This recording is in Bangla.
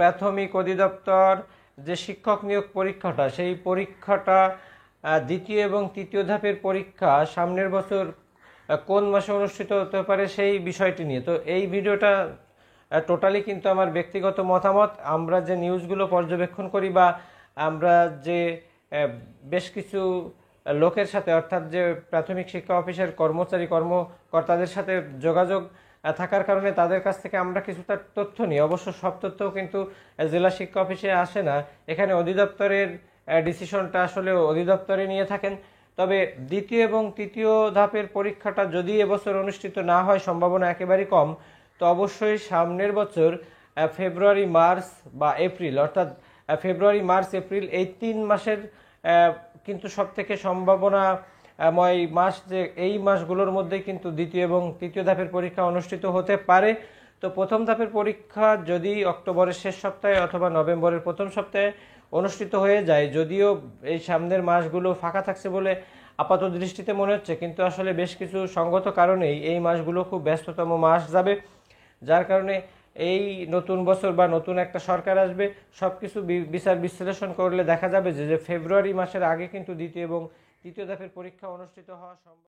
প্রাথমিক অধিদপ্তর যে শিক্ষক নিয়োগ পরীক্ষাটা, সেই পরীক্ষাটা দ্বিতীয় এবং তৃতীয় ধাপের পরীক্ষা সামনের বছর কোন মাসে অনুষ্ঠিত হতে পারে সেই বিষয়টি নিয়ে। তো এই ভিডিওটা টোটালি কিন্তু আমার ব্যক্তিগত মতামত। আমরা যে নিউজগুলো পর্যবেক্ষণ করি বা আমরা যে বেশ কিছু লোকের সাথে, অর্থাৎ যে প্রাথমিক শিক্ষা অফিসের কর্মকর্তাদের সাথে যোগাযোগ থাকার কারণে তাদের কাছ থেকে আমরা কিছুটা তথ্য নিই। অবশ্য সব তথ্যও কিন্তু জেলা শিক্ষা অফিসে আসে না, এখানে অধিদপ্তরের ডিসিশনটা আসলে অধিদপ্তরে নিয়ে থাকেন। তবে দ্বিতীয় এবং তৃতীয় ধাপের পরীক্ষাটা যদি এবছর অনুষ্ঠিত না হয়, সম্ভাবনা একেবারেই কম, তো অবশ্যই সামনের বছর ফেব্রুয়ারি মার্চ বা এপ্রিল, অর্থাৎ ফেব্রুয়ারি মার্চ এপ্রিল এই 3 মাসের কিন্তু সবথেকে সম্ভাবনাময় মাস, যে এই মাসগুলোর মধ্যেই কিন্তু দ্বিতীয় এবং তৃতীয় ধাপের পরীক্ষা অনুষ্ঠিত হতে পারে। তো প্রথম ধাপের পরীক্ষা যদি অক্টোবরের শেষ সপ্তাহে অথবা নভেম্বরের প্রথম সপ্তাহে অনুষ্ঠিত হয়ে যায়, যদিও এই সামনের মাসগুলো ফাঁকা থাকছে বলে আপাত দৃষ্টিতে মনে হচ্ছে, কিন্তু আসলে বেশ কিছু সঙ্গত কারণেই এই মাসগুলো খুব ব্যস্ততম মাস যাবে, যার কারণে এই নতুন বছর বা নতুন একটা সরকার আসবে, সব কিছু বিচার বিশ্লেষণ করলে দেখা যাবে যে ফেব্রুয়ারি মাসের আগে কিন্তু দ্বিতীয় এবং তৃতীয় ধাপের পরীক্ষা অনুষ্ঠিত হওয়া সম্ভব।